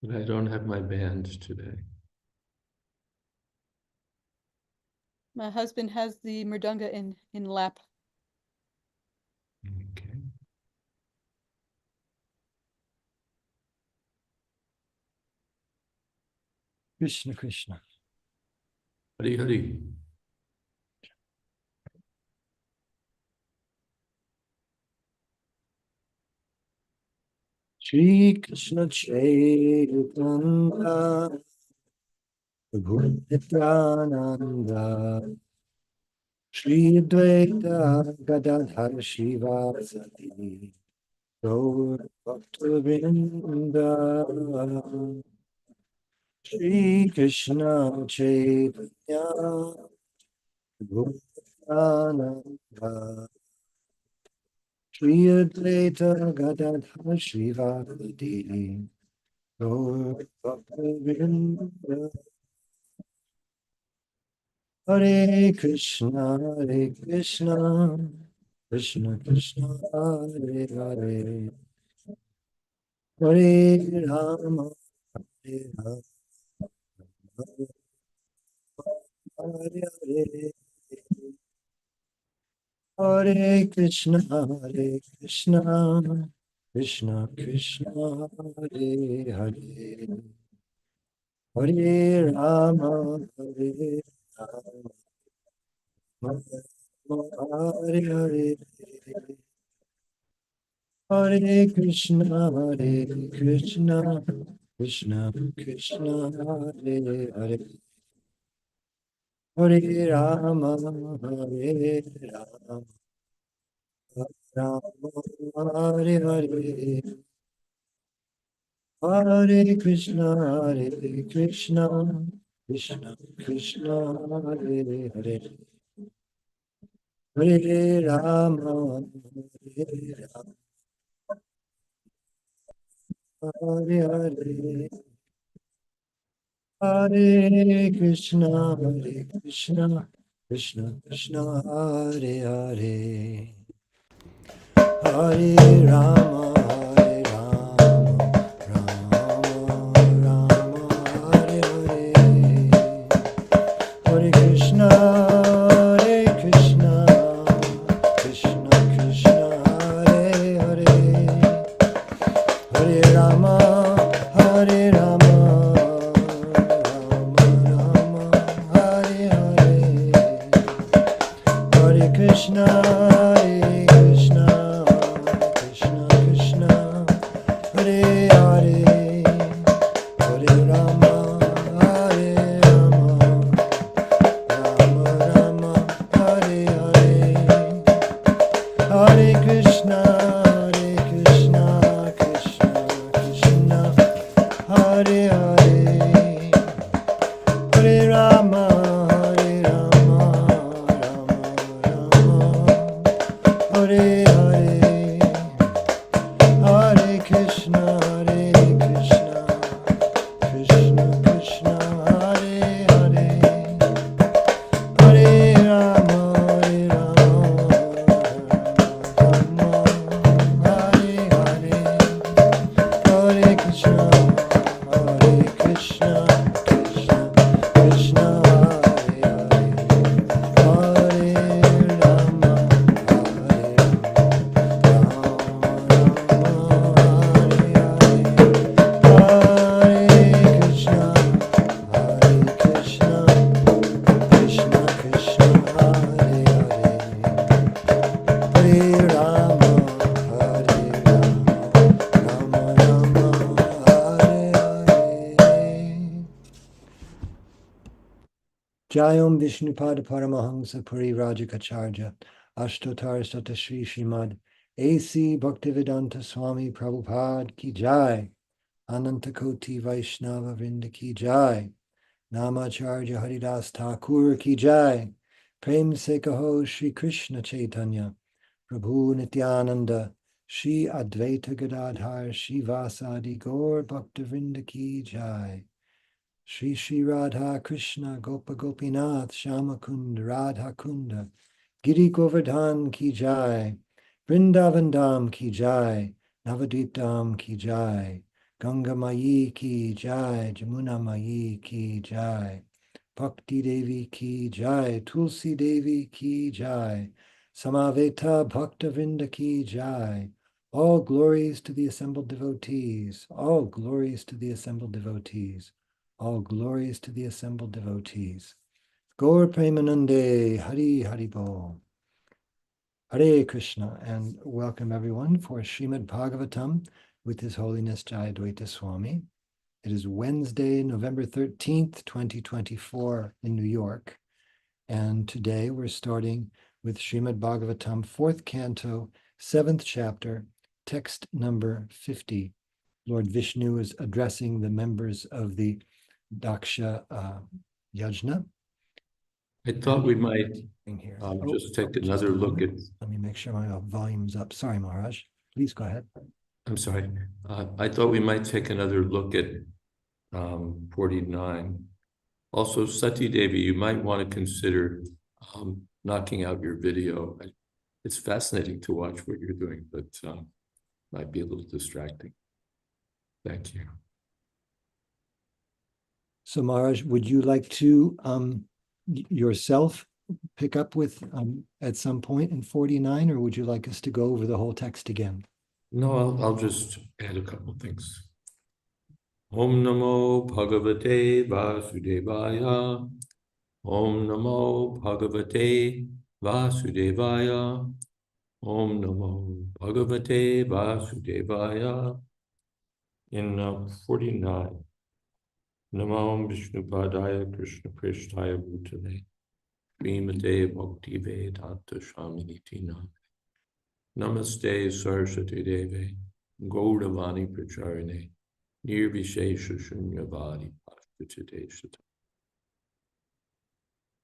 But I don't have my band today. My husband has the mridanga in lap. Okay. Krishna Krishna. Hari Hari. Shri Krishna Chaitanya Prabhu Nityananda Shri Advaita Gadadhar Shivasati Gaur Bhaktivinoda Shri Krishna Chaitanya Prabhu Nityananda Shri Advaita Gadadhar Shivasati Gaur Bhaktivinoda Hare Krishna, Krishna Krishna, Hare Hare, Hare Rama, Hare Rama, Hare Hare, Hare Krishna, Krishna Krishna, Hare Hare, Hare Rama, Hare Rama, Hare Hare. Hare Krishna, Krishna Krishna, Hare Hare, Hare Rama, Hare Rama, Rama, Hare Hare, Hare Krishna, Krishna Krishna, Hare Hare, Hare Rama, Hare Rama, Hare Hare. Hare Krishna, Krishna Krishna, Hare Hare, Hare Rama, Hare Rama, Rama Rama, Hare Hare, Hare Krishna, Krishna Krishna, Hare Hare, Hare Rama, Hare Rama. Krishna, Krishna, Krishna, Hare Hare, Hare Rama, Hare Rama, Rama Rama, Hare Hare, Hare Krishna, Krishna Krishna, Hare Hare, Hare Rama. Hare Hare, Hare Krishna, Krishna Krishna, Hare Hare, Hare Rama, Rama, Hare Hare, Hare Krishna, Krishna Krishna, Hare Hare, Hare Rama. Jayam Vishnupada Paramahamsa Puri Rajakacharya Ashtotar Sata Shri Srimad A.C. Bhaktivedanta Swami Prabhupada Ki Jai Anantakoti Vaishnava Vrinda Ki Jai Namacharya Haridas Thakur Ki Jai Prem Se Kaho Shri Krishna Chaitanya Prabhu Nityananda Shri Advaita Gadadhar Shivasadi Gaur Bhaktivinoda Ki Jai Shri Shri Radha Krishna Gopa Gopinath Shamakund Radha Kunda Giri Govardhan Ki Jai Vrindavan Dham Ki Jai Navadvip Dham Ki Jai Ganga Mayi ki jai, Jamuna Mayi ki jai, Bhakti Devi ki jai, Tulsi Devi ki jai, Samaveta Bhaktavinda ki jai. All glories to the assembled devotees, all glories to the assembled devotees, all glories to the assembled devotees. Gaur Premanande, Hari Hari Bol. Hare Krishna, and welcome everyone for Srimad Bhagavatam with His Holiness Jayadvaita Swami. It is Wednesday, November 13th, 2024 in New York. And today we're starting with Srimad Bhagavatam, 4th canto, 7th chapter, text number 50. Lord Vishnu is addressing the members of the Daksha Yajna. I thought we might Here. just take another look at. Let me make sure my volume's up. Sorry, Maharaj. Please go ahead. I'm sorry. I thought we might take another look at 49. Also, Sati Devi, you might want to consider knocking out your video. It's fascinating to watch what you're doing, but might be a little distracting. Thank you. So, Maharaj, would you like to yourself pick up with at some point in 49, or would you like us to go over the whole text again? No, I'll just add a couple of things. Om Namo Bhagavate Vasudevaya. Om Namo Bhagavate Vasudevaya. Om Namo Bhagavate Vasudevaya. In 49, Namo Vishnupadaya Krishna Krishnaya Bhutale. Srimate Bhakti Vedanta Swaminiti Name. Namaste Saraswati Deve. Gaudavani Pracharine. Nirvishesha Shunyavadi Pashtatadeshata.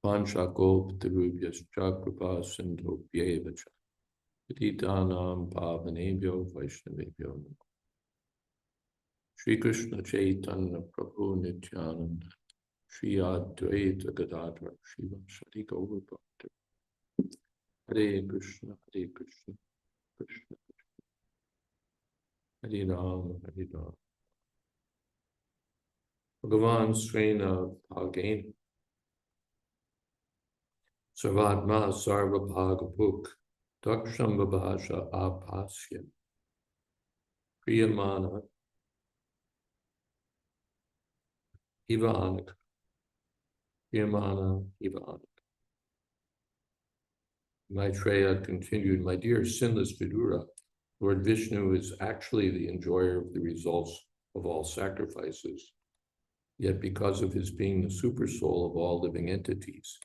Panchakoptarubhyas Chakrapa Sindhopyevacha. Patitanam Pavanebhyo Vaishnavebhyo Namo. Shri Krishna Chaitanya Prabhu Nityananda. Shri Advaita Gadadhar Shivasati Gaura Bhakta. Hare Krishna, Hare Krishna, Krishna Krishna. Hare Rama, Hare Rama. Bhagavan Srena Bhagain. Sarvatma Sarva Bhagapuk. Daksham Babhasha Apasya. Priyamana. Ivanak. Priyamana Ivanak. Maitreya continued, my dear sinless Vidura, Lord Vishnu is actually the enjoyer of the results of all sacrifices. Yet because of his being the super soul of all living entities,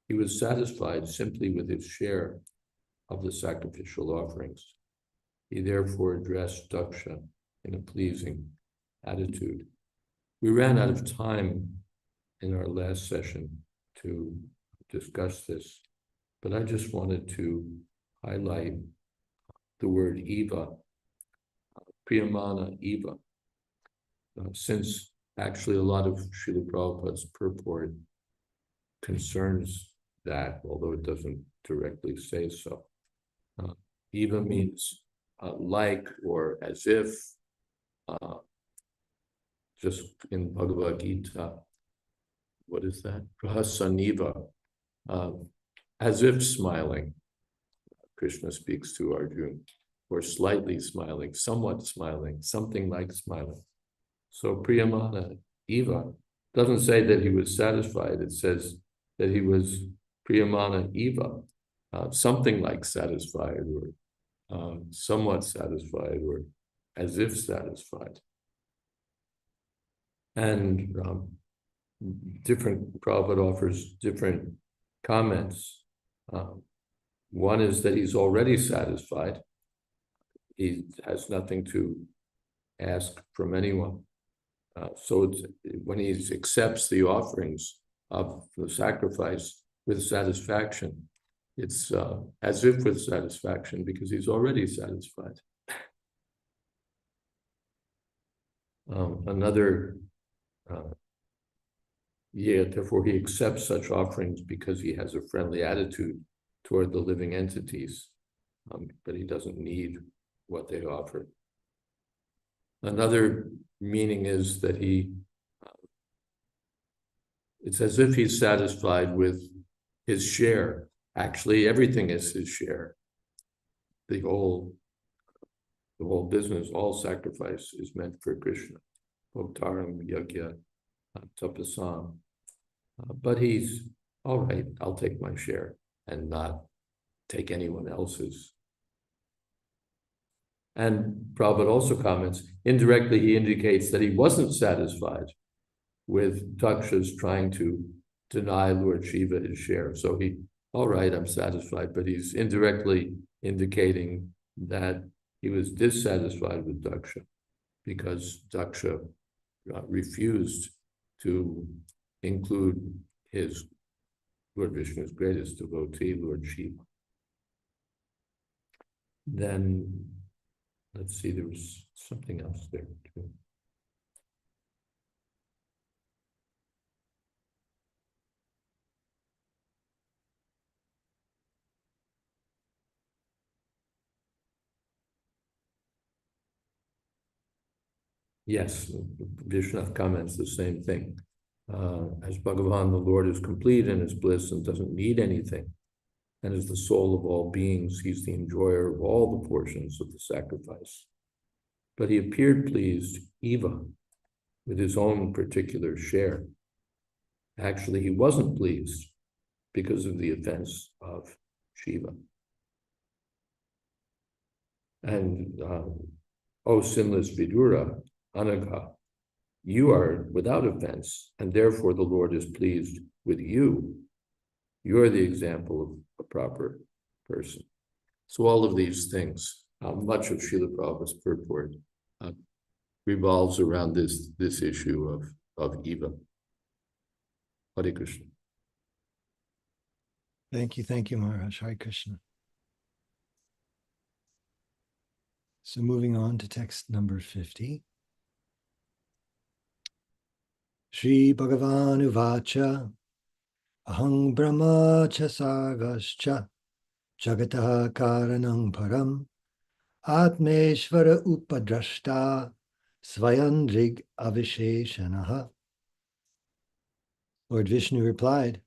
he was satisfied simply with his share of the sacrificial offerings. He therefore addressed Daksha in a pleasing attitude. We ran out of time in our last session to discuss this, but I just wanted to highlight the word Eva, Priyamana Eva, since actually a lot of Srila Prabhupada's purport concerns that, although it doesn't directly say so. Eva means like or as if, just in Bhagavad Gita, what is that? Prahasaniva, as if smiling. Krishna speaks to Arjuna, or slightly smiling, somewhat smiling, something like smiling. So Priyamana Eva doesn't say that he was satisfied, it says that he was Priyamana Eva, something like satisfied, or somewhat satisfied, or as if satisfied. And different Prabhupada offers different comments. One is that he's already satisfied. He has nothing to ask from anyone. So when he accepts the offerings of the sacrifice with satisfaction, it's as if with satisfaction because he's already satisfied. Therefore he accepts such offerings because he has a friendly attitude toward the living entities, but he doesn't need what they offer. Another meaning is that it's as if he's satisfied with his share. Actually, everything is his share. The whole business, all sacrifice is meant for Krishna. Bhoktaram yajna tapasam. But he's, all right, I'll take my share and not take anyone else's. And Prabhupada also comments, indirectly he indicates that he wasn't satisfied with Daksha's trying to deny Lord Shiva his share. So he, all right, I'm satisfied, but he's indirectly indicating that he was dissatisfied with Daksha because Daksha refused to include his Lord Vishnu's greatest devotee, Lord Shiva. Then, let's see, there was something else there too. Yes, Vishnu comments the same thing. As Bhagavan, the Lord is complete in his bliss and doesn't need anything. And as the soul of all beings, he's the enjoyer of all the portions of the sacrifice. But he appeared pleased, even with his own particular share. Actually, he wasn't pleased because of the offense of Shiva. And, O sinless Vidura, Anagha, you are without offense, and therefore the Lord is pleased with you. You're the example of a proper person. So all of these things, much of Srila Prabhupada's purport revolves around this issue of Eva. Hare Krishna. Thank you, Maharaj. Hare Krishna. So moving on to text number 50. Shri Bhagavan Uvacha Ahang Brahma Cha Sarvascha Jagataha Karanam Param Atmeshvara Upadrashta Svayandrig Avisheshanaha. Lord Vishnu replied,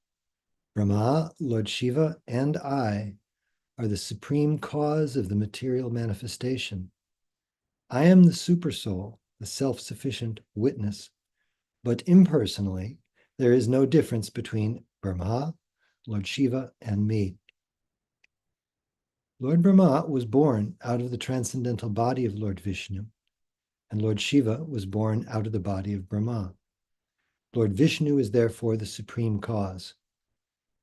Brahma, Lord Shiva, and I are the supreme cause of the material manifestation. I am the supersoul, the self-sufficient witness, but impersonally, there is no difference between Brahma, Lord Shiva, and me. Lord Brahma was born out of the transcendental body of Lord Vishnu, and Lord Shiva was born out of the body of Brahma. Lord Vishnu is therefore the supreme cause.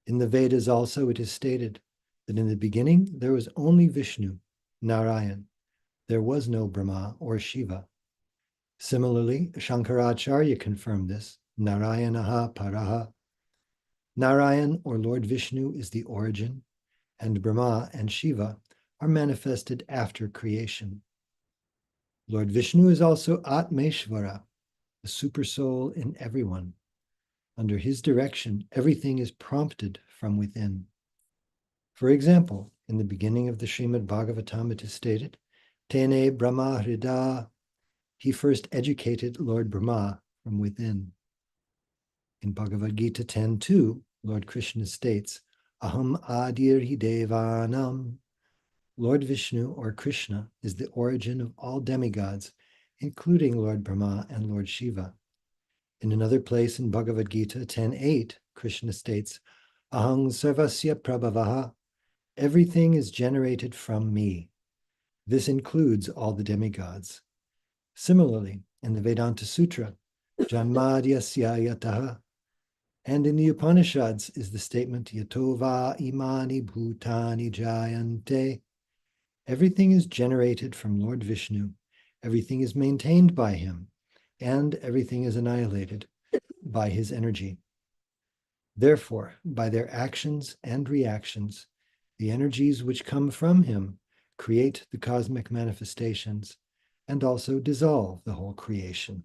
In the Vedas also it is stated that in the beginning there was only Vishnu, Narayan. There was no Brahma or Shiva. Similarly, Shankaracharya confirmed this, Narayanaha Paraha. Narayan or Lord Vishnu is the origin, and Brahma and Shiva are manifested after creation. Lord Vishnu is also Atmeshvara, the supersoul in everyone. Under his direction, everything is prompted from within. For example, in the beginning of the Srimad Bhagavatam it is stated, Tene Brahma Hrida, he first educated Lord Brahma from within. In Bhagavad Gita 10.2, Lord Krishna states, Aham Adirhi Devanam. Lord Vishnu or Krishna is the origin of all demigods, including Lord Brahma and Lord Shiva. In another place in Bhagavad Gita 10.8, Krishna states, Ahang Sarvasya Prabhavaha. Everything is generated from me. This includes all the demigods. Similarly, in the Vedanta Sutra, Janmadyasya yataha, and in the Upanishads is the statement Yatova imani bhutani jayante. Everything is generated from Lord Vishnu, everything is maintained by him, and everything is annihilated by his energy. Therefore, by their actions and reactions, the energies which come from him create the cosmic manifestations and also dissolve the whole creation.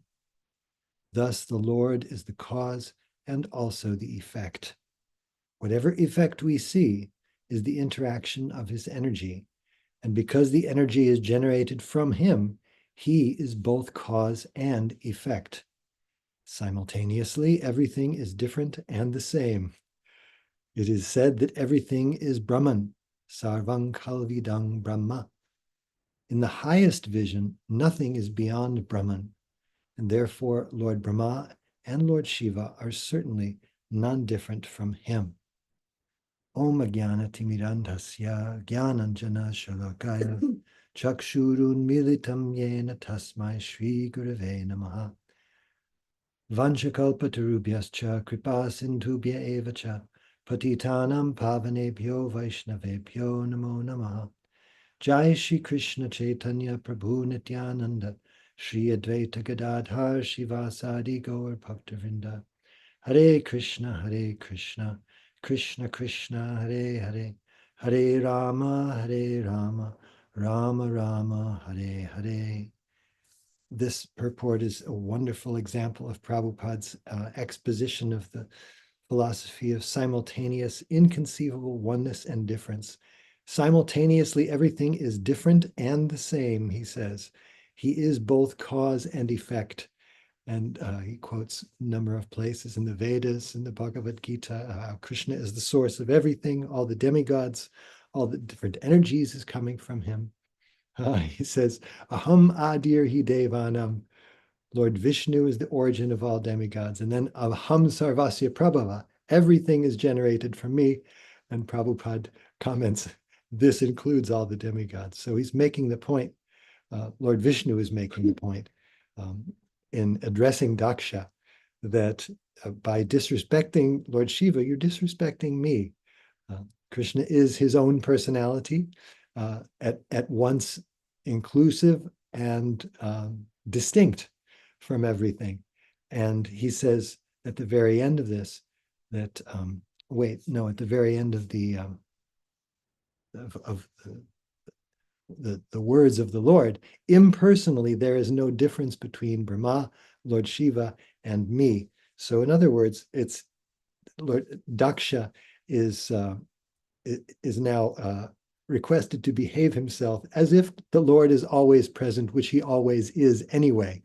Thus, the Lord is the cause and also the effect. Whatever effect we see is the interaction of his energy, and because the energy is generated from him, He is both cause and effect. Simultaneously, everything is different and the same. It is said that everything is Brahman, Sarvang Kalvidang Brahma. In the highest vision, nothing is beyond Brahman, and therefore Lord Brahma and Lord Shiva are certainly none different from him. Om Jnana Timirantasya Jnananjana Shalakaya Chakshurun Militam Yena Tasmai Shri Gurave Namaha Vanchakalpatarubhyascha Kripa Sindhubhya Evacha Patitanam Pavanebhyo Vaishnavebhyo Namo Namaha Jai Shri Krishna Chaitanya Prabhu Nityananda Shri Advaita Gadadhar Shivasadi Gaur Bhaktavinda Hare Krishna Krishna Krishna Hare Hare Hare Rama Rama Rama Hare Hare. This purport is a wonderful example of Prabhupada's exposition of the philosophy of simultaneous, inconceivable oneness and difference. Simultaneously, everything is different and the same, he says. He is both cause and effect. And he quotes a number of places in the Vedas, in the Bhagavad Gita, Krishna is the source of everything, all the demigods, all the different energies is coming from him. He says, Aham Adir Hi Devanam, Lord Vishnu is the origin of all demigods. And then Aham Sarvasya Prabhava, everything is generated from me. And Prabhupada comments, this includes all the demigods. So he's making the point, Lord Vishnu is making the point in addressing Daksha, that by disrespecting Lord Shiva, you're disrespecting me. Krishna is his own personality, at once inclusive and distinct from everything. And he says at the very end of this that, at the very end of the words of the Lord, impersonally, there is no difference between Brahma, Lord Shiva, and me. So in other words, it's Lord Daksha is now requested to behave himself as if the Lord is always present, which he always is anyway,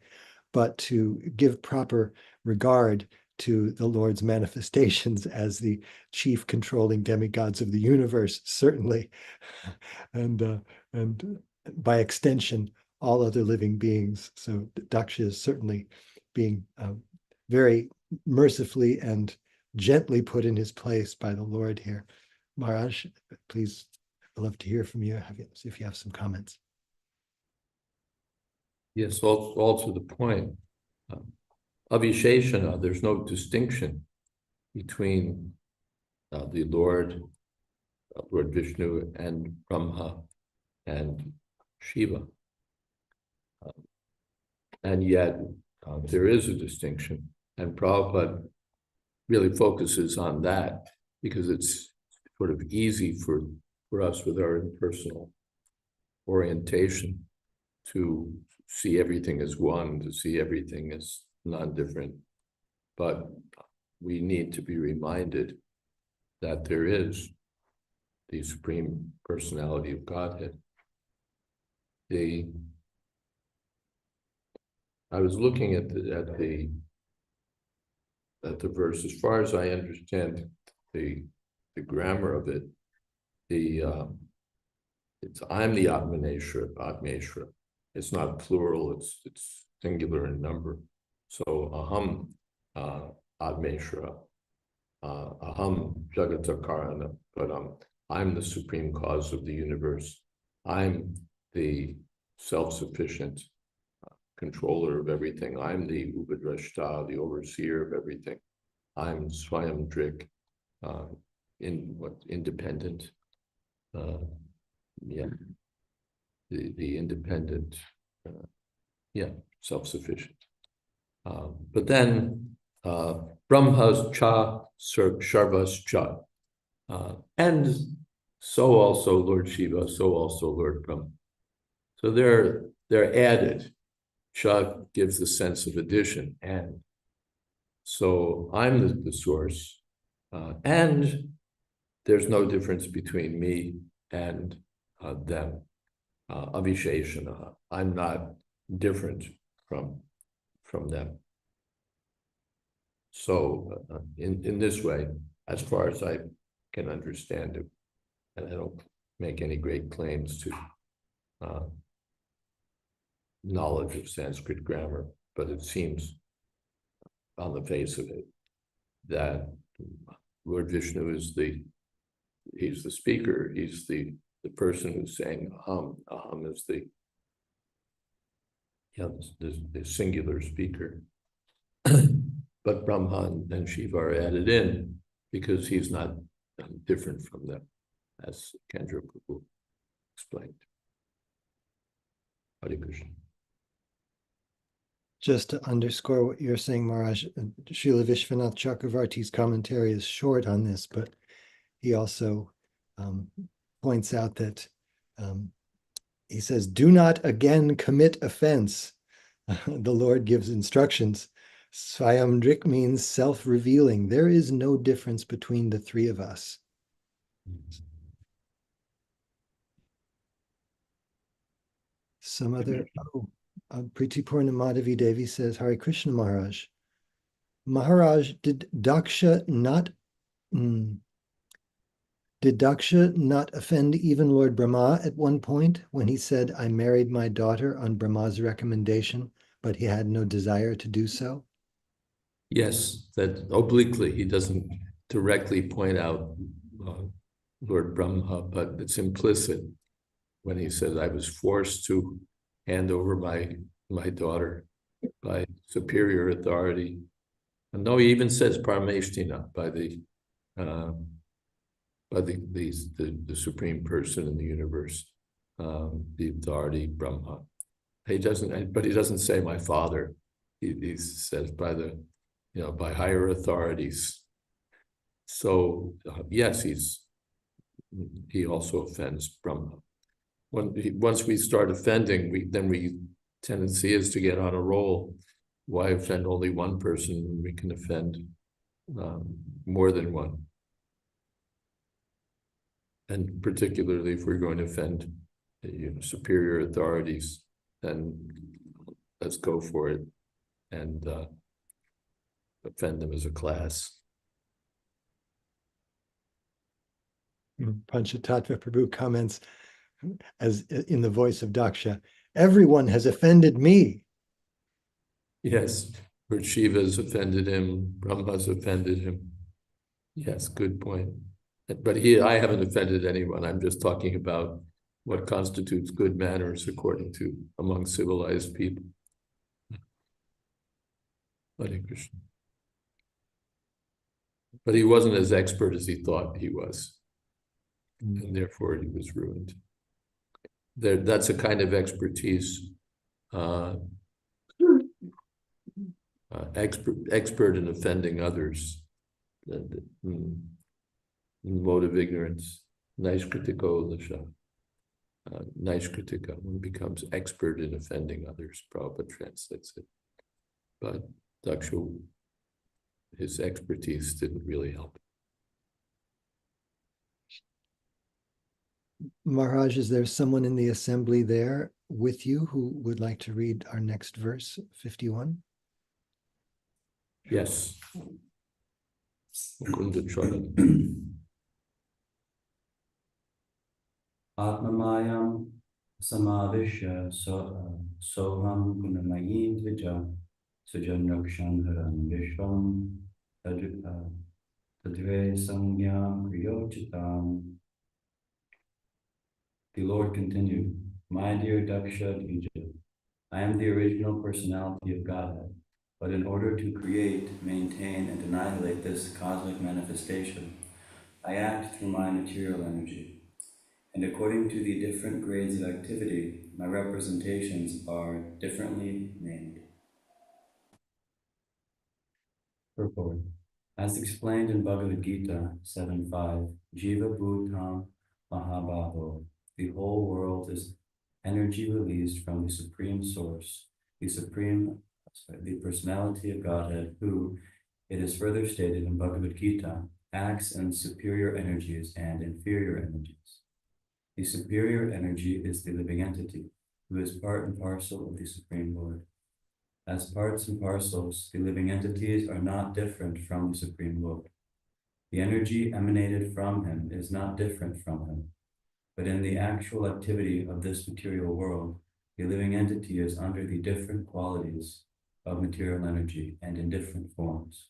but to give proper regard to the Lord's manifestations as the chief controlling demigods of the universe, certainly, and by extension, all other living beings. So Daksha is certainly being very mercifully and gently put in his place by the Lord here. Maharaj, please, I'd love to hear from you if you have some comments. Yes, all to the point. Avisheshana, there's no distinction between the Lord Vishnu and Brahma and Shiva. And yet there is a distinction, and Prabhupada really focuses on that because it's sort of easy for us with our impersonal orientation to see everything as one, to see everything as non-different. But we need to be reminded that there is the Supreme Personality of Godhead. I was looking at the verse. As far as I understand the grammar of it, it's I'm the Atmeshwara. It's not plural, it's singular in number. So aham Atmeshwara, aham Jagatakarana, but I'm the supreme cause of the universe. I'm the self-sufficient controller of everything. I'm the Upadrashta, the overseer of everything. I'm Swayamdrik, independent. The independent, self-sufficient. But then Brahmas cha Sharvas cha, and so also Lord Shiva, so also Lord Brahma. So they're added. Cha gives the sense of addition, and so I'm the source, and there's no difference between me and them. Avisheshana. I'm not different from them. So in this way, as far as I can understand it, and I don't make any great claims to knowledge of Sanskrit grammar, but it seems on the face of it that Lord Vishnu is he's the speaker, he's the person who's saying aham. Aham is the singular speaker. But Brahma and Shiva are added in because he's not different from them, as Kendra Prabhu explained. Hare Krishna. Just to underscore what you're saying, Maharaj, Srila Vishwanath Chakravarti's commentary is short on this, but he also points out that he says, do not again commit offense. The Lord gives instructions. Swayamdrik means self-revealing. There is no difference between the three of us. Some other, Priti Purna Madhavi Devi says, Hare Krishna Maharaj. Maharaj, did Daksha not offend even Lord Brahma at one point when he said, I married my daughter on Brahma's recommendation, but he had no desire to do so? Yes, that obliquely, he doesn't directly point out Lord Brahma, but it's implicit when he says, I was forced to hand over my daughter by superior authority. And no, he even says Parameshtina, by the supreme person in the universe, the authority, Brahma. He doesn't say my father. He says by by higher authorities. So yes, he also offends Brahma. Once we start offending, then tendency is to get on a roll. Why offend only one person when we can offend more than one? And particularly if we're going to offend superior authorities, then let's go for it and offend them as a class. Panchatattva Prabhu comments, as in the voice of Daksha, everyone has offended me. Yes, or Shiva's offended him, Brahma's offended him. Yes, good point. But I haven't offended anyone. I'm just talking about what constitutes good manners according to among civilized people. Hare Krishna. But he wasn't as expert as he thought he was. And therefore he was ruined. That's a kind of expertise. Expert in offending others. Mode of ignorance. Naishkritiko Lasha. Naishkritika, one becomes expert in offending others. Prabhupada translates it. But Daksha, his expertise didn't really help. Maharaj, is there someone in the assembly there with you who would like to read our next verse, 51? Yes. Mukunda Charan. Atmamayam samavishya soham gunamayim dvija sujanrakshan haran vishvam tadve samyam kriyochitam. The Lord continued, my dear Daksha Dvija, I am the original personality of Godhead, but in order to create, maintain, and annihilate this cosmic manifestation, I act through my material energy. And according to the different grades of activity, my representations are differently named. Purport. As explained in Bhagavad Gita 7.5, Jiva Bhutam Mahabhaho, the whole world is energy released from the Supreme Source, the personality of Godhead, who, it is further stated in Bhagavad Gita, acts in superior energies and inferior energies. The superior energy is the living entity, who is part and parcel of the Supreme Lord. As parts and parcels, the living entities are not different from the Supreme Lord. The energy emanated from him is not different from him, but in the actual activity of this material world, the living entity is under the different qualities of material energy and in different forms.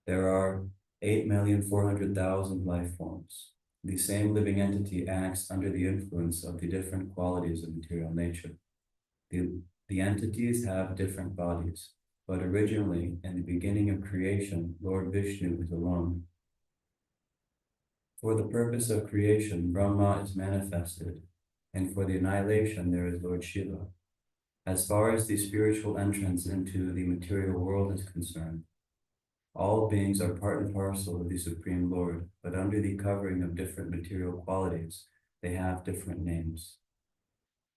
There are 8,400,000 life forms. The same living entity acts under the influence of the different qualities of material nature. The entities have different bodies, but originally, in the beginning of creation, Lord Vishnu is alone. For the purpose of creation, Brahma is manifested, and for the annihilation, there is Lord Shiva. As far as the spiritual entrance into the material world is concerned, all beings are part and parcel of the Supreme Lord, but under the covering of different material qualities, they have different names.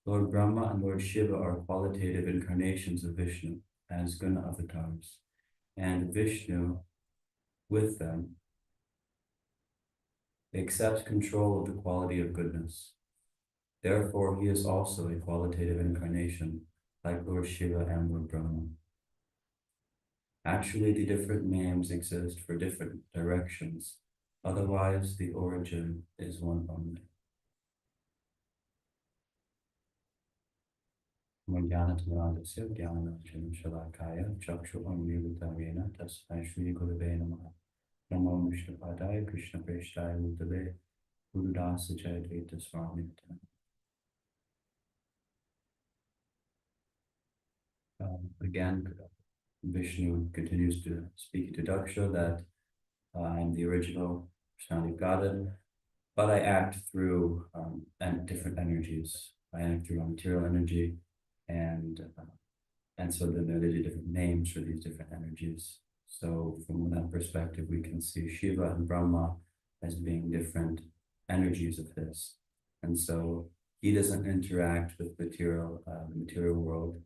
Lord Brahma and Lord Shiva are qualitative incarnations of Vishnu as guna avatars, and Vishnu, with them, accepts control of the quality of goodness. Therefore, he is also a qualitative incarnation, like Lord Shiva and Lord Brahma. Actually, the different names exist for different directions. Otherwise, the origin is one only. Jnanatmarandasya jnananjana shalakaya chakshu amrivatavena tasmai shri gurave namaha. Namo Vishnupadaya Krishna Preshtaya Bhutale Gurudasa Jayadvaita Swami. Again, Vishnu continues to speak to Daksha that I'm the original personality of Godhead, but I act through different energies. I act through material energy, and so then there are different names for these different energies. So from that perspective, we can see Shiva and Brahma as being different energies of his. And so he doesn't interact with the material world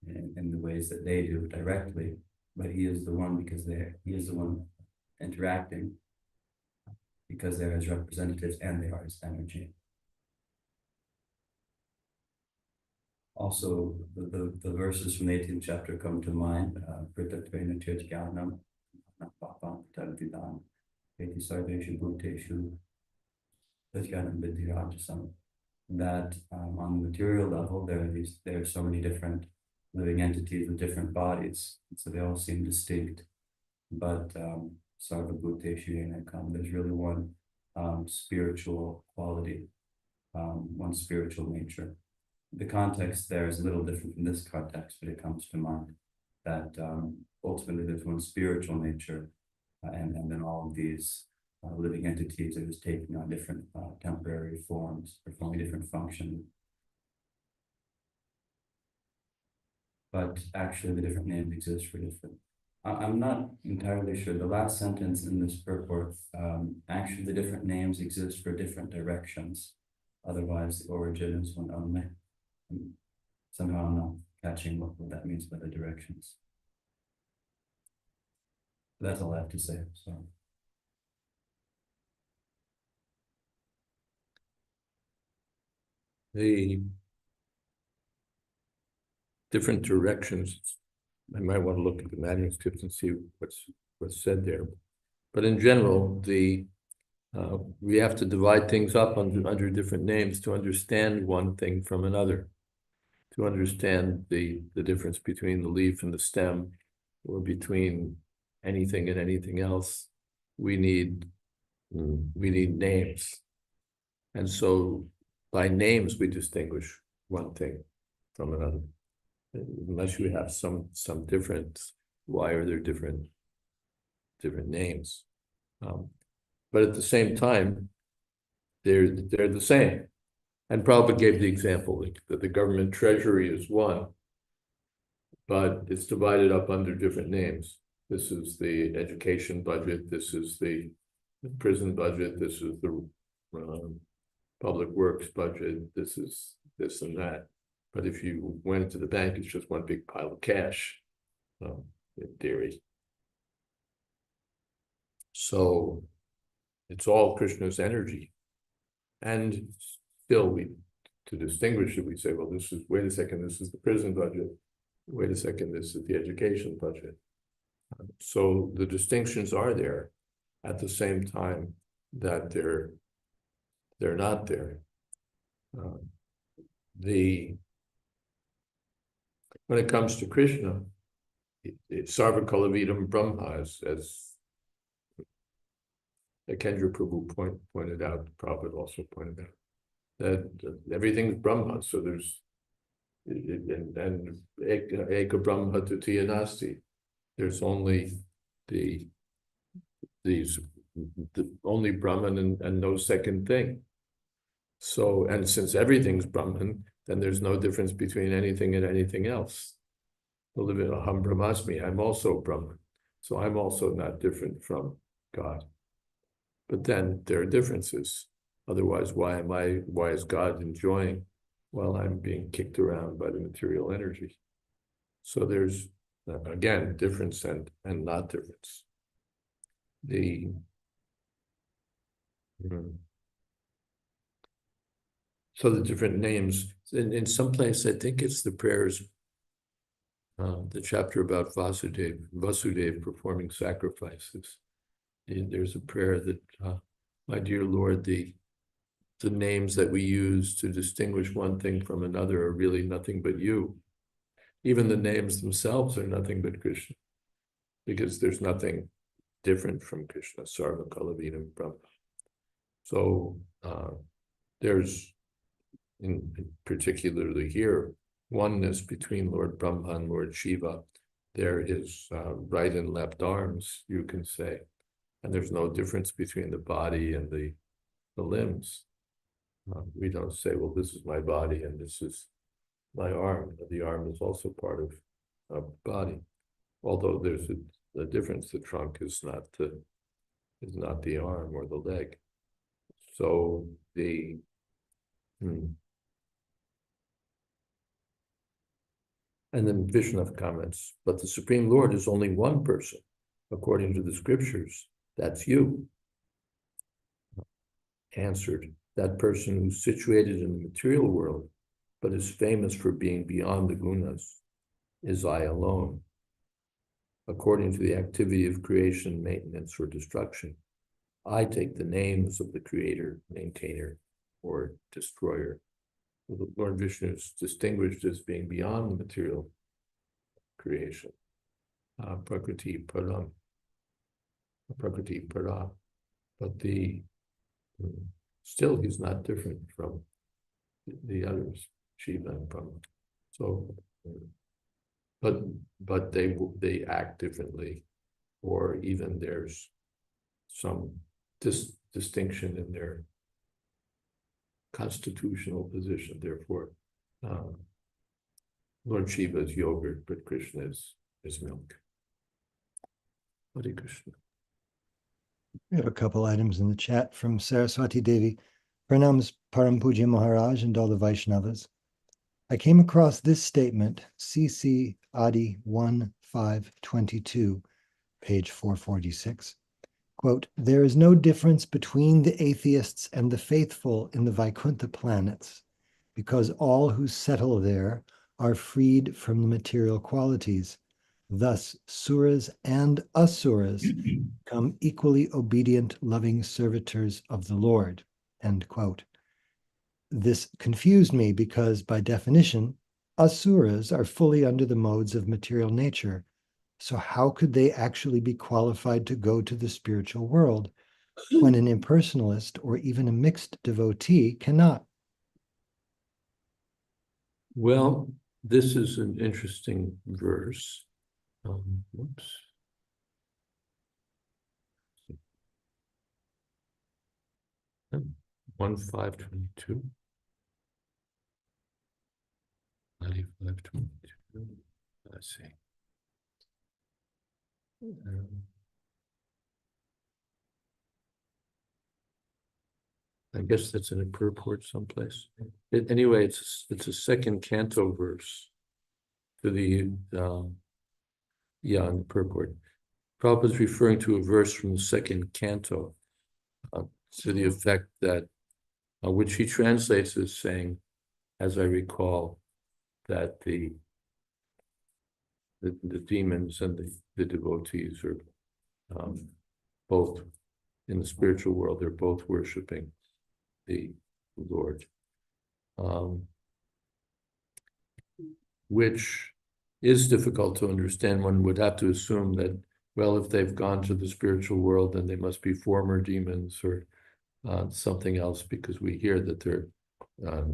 in the ways that they do directly, but he is the one he is the one interacting because they're his representatives and they are his energy. Also, the verses from the 18th chapter come to mind. Pritatvena tirtyanam napapam tadvidan eti sarveshu bhuteshu tatyanam vidhirajasam. That on the material level, there are so many different living entities with different bodies, so they all seem distinct. But sarva bhuteshu yenakam, there's really one spiritual quality, one spiritual nature. The context there is a little different from this context, but it comes to mind that ultimately there's one spiritual nature, and then all of these living entities are just taking on different temporary forms, performing different functions. But actually the different names exist for different. I'm not entirely sure. The last sentence in this purport, actually the different names exist for different directions. Otherwise the origin is one only. Somehow I'm not catching what that means by the directions. That's all I have to say. So. The different directions, I might want to look at the manuscripts and see what's said there. But in general, we have to divide things up under different names to understand one thing from another. To understand the difference between the leaf and the stem, or between anything and anything else, we need names. And so by names, we distinguish one thing from another. Unless you have some difference, why are there different names? But at the same time, they're the same. And Prabhupada gave the example that the government treasury is one, but it's divided up under different names. This is the education budget, this is the prison budget, this is the public works budget, this is this and that. But if you went to the bank, it's just one big pile of cash, in theory. So it's all Krishna's energy. And still to distinguish it, we say, well, this is, wait a second, this is the prison budget. Wait a second, this is the education budget. So the distinctions are there at the same time that they're not there. When it comes to Krishna, Sarva Kalavidam Brahma, as Kendra Prabhu pointed out, the Prophet also pointed out, that everything's Brahma, so there's, and Eka Brahma Tutiya Nasti, there's only the only Brahman and no second thing. So, and since everything's Brahman, then there's no difference between anything and anything else. Aham Brahmasmi, I'm also Brahman. So I'm also not different from God. But then there are differences. Otherwise, why is God enjoying while I'm being kicked around by the material energy? So there's, again, difference and not difference. So the different names, in some place, I think it's the prayers, the chapter about Vasudev performing sacrifices. There's a prayer that, my dear Lord, the names that we use to distinguish one thing from another are really nothing but you. Even the names themselves are nothing but Krishna, because there's nothing different from Krishna, Sarva Kalavidam Brahma. So there's, in particularly here, oneness between Lord Brahma and Lord Shiva. There is right and left arms, you can say, and there's no difference between the body and the limbs. We don't say, well, this is my body and this is my arm. The arm is also part of the body, although there's a difference. The trunk is not the arm or the leg. So And then Vishnu comments, but the Supreme Lord is only one person, according to the scriptures. That's you. Answered, that person who's situated in the material world, but is famous for being beyond the gunas, is I alone. According to the activity of creation, maintenance, or destruction, I take the names of the creator, maintainer, or destroyer. The Lord Vishnu is distinguished as being beyond the material creation. Prakriti Param. Prakriti Para. But still he's not different from the others, Shiva and Brahma. So, but they act differently, or even there's some distinction in their constitutional position. Therefore, Lord Shiva is yogurt, but Krishna is milk. Hare Krishna. We have a couple items in the chat from Saraswati Devi. Pranams Param Puja Maharaj and all the Vaishnavas. I came across this statement, CC Adi 1522, page 446. Quote, there is no difference between the atheists and the faithful in the Vaikuntha planets, because all who settle there are freed from the material qualities. Thus, suras and asuras become equally obedient, loving servitors of the Lord. End quote. This confused me because, by definition, asuras are fully under the modes of material nature. So how could they actually be qualified to go to the spiritual world when an impersonalist or even a mixed devotee cannot? Well, this is an interesting verse. Whoops. 1522. 9522. Let's see. I guess that's in a purport someplace. Anyway, it's a second canto verse to the in the purport. Prabhupada is referring to a verse from the second canto to the effect that which he translates as saying, as I recall, that the demons and the devotees are both in the spiritual world, they're both worshiping the Lord, which is difficult to understand. One would have to assume that, well, if they've gone to the spiritual world, then they must be former demons or something else, because we hear that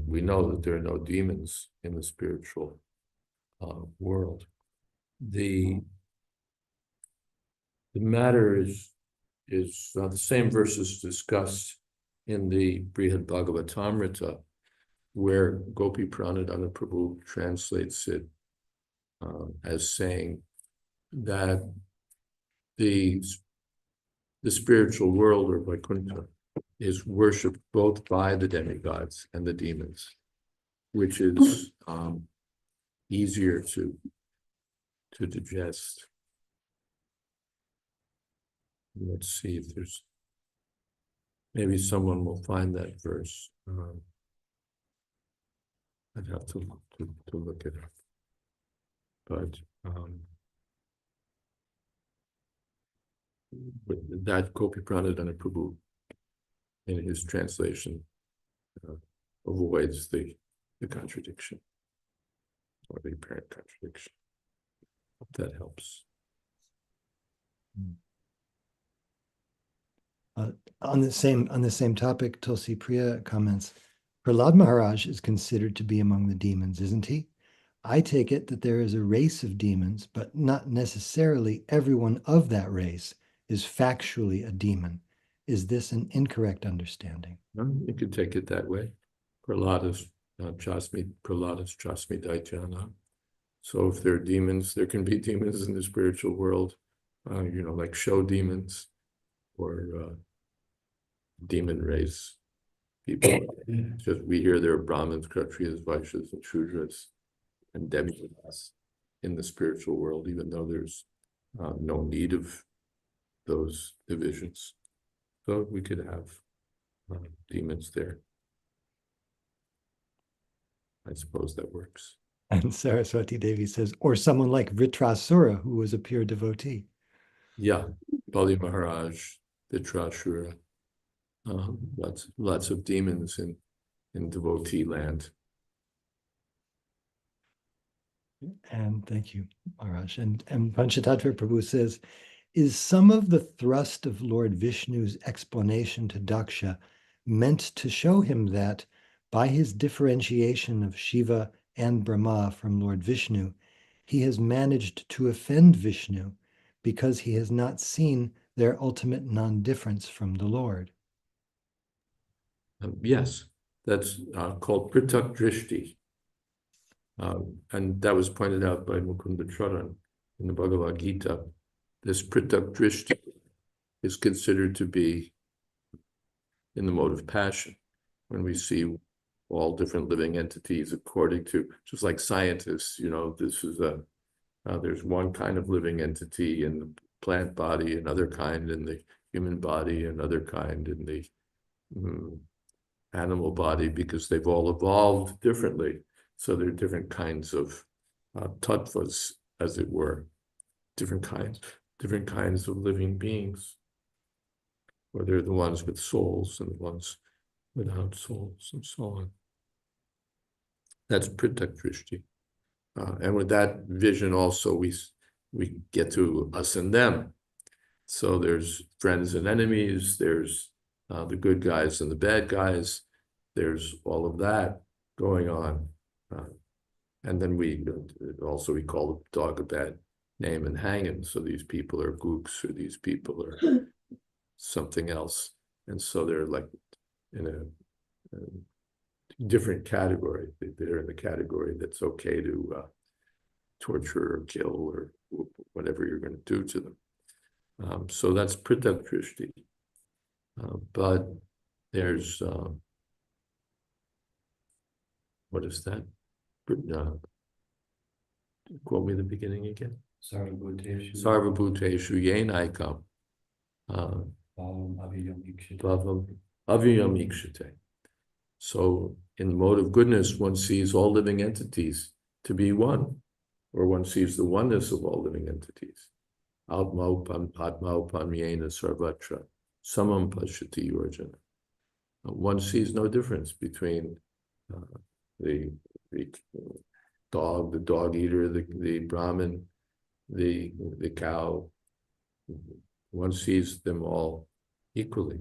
we know that there are no demons in the spiritual world. The matter is the same verses discussed in the Brihad Bhagavatamrita, where Gopi Pranadhana Prabhu translates it as saying that the spiritual world, or Vaikuntha, is worshipped both by the demigods and the demons, which is easier to digest. Let's see if there's, maybe someone will find that verse. I'd have to look it up. But that Gopi Pranadhana Prabhu, in his translation, avoids the contradiction, or the apparent contradiction. Hope that helps. On the same topic, Tulsi Priya comments, Prahlad Maharaj is considered to be among the demons, isn't he? I take it that there is a race of demons, but not necessarily everyone of that race is factually a demon. Is this an incorrect understanding? No, you could take it that way. Prahlada's Jasmi Daitjana. So if there are demons, there can be demons in the spiritual world, like show demons or demon race people. Just we hear there are Brahmins, Kshatriyas, Vaishyas, and Shudras, and demigods in the spiritual world, even though there's no need of those divisions. So we could have demons there. I suppose that works. And Saraswati Devi says, or someone like Vritrasura, who was a pure devotee. Yeah, Bali Maharaj, Vitrashura, lots of demons in devotee land. And thank you, Maharaj. And Panchatattva Prabhu says, is some of the thrust of Lord Vishnu's explanation to Daksha meant to show him that by his differentiation of Shiva and Brahma from Lord Vishnu, he has managed to offend Vishnu because he has not seen their ultimate non-difference from the Lord? Yes, that's called Pritak Drishti. And that was pointed out by Mukunda Charan in the Bhagavad Gita. This Pritak Drishti is considered to be in the mode of passion, when we see all different living entities according to, just like scientists, this is there's one kind of living entity in the plant body, another kind in the human body, another kind in the animal body, because they've all evolved differently. So there are different kinds of tattvas, as it were, different kinds of living beings, or they're the ones with souls and the ones without souls, and so on. That's Pritak Drishti. And with that vision also, we get to us and them. So there's friends and enemies, there's the good guys and the bad guys, there's all of that going on. And then we call the dog a bad name and hang him. So these people are gooks, or these people are something else. And so they're like in a different category. They're in the category that's okay to torture or kill or whatever you're going to do to them. So that's Pritak Drishti. But there's, what is that? Quote me the beginning again. Sarvabhuteshu Yenaikam bhavam avyam ikshite. Bhavam Avyam Ikshite. So in the mode of goodness, one sees all living entities to be one, or one sees the oneness of all living entities. Atma upam atma upam yena sarvatra samam pashyati yorjana. One sees no difference between the dog eater, the Brahmin, the cow. One sees them all equally.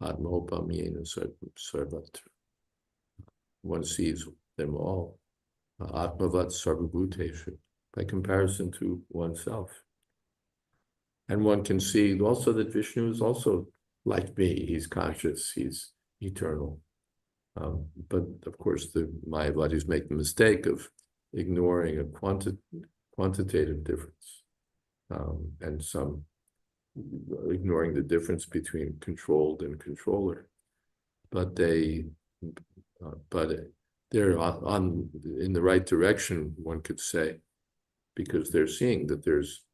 Atma upam yena sarvatra. One sees them all. Atmavat sarvabhuteshu, by comparison to oneself. And one can see also that Vishnu is also like me. He's conscious, he's eternal. But of course, the Mayavadis make the mistake of ignoring a quantitative difference, and some ignoring the difference between controlled and controller. But they're in the right direction, one could say, because they're seeing that there's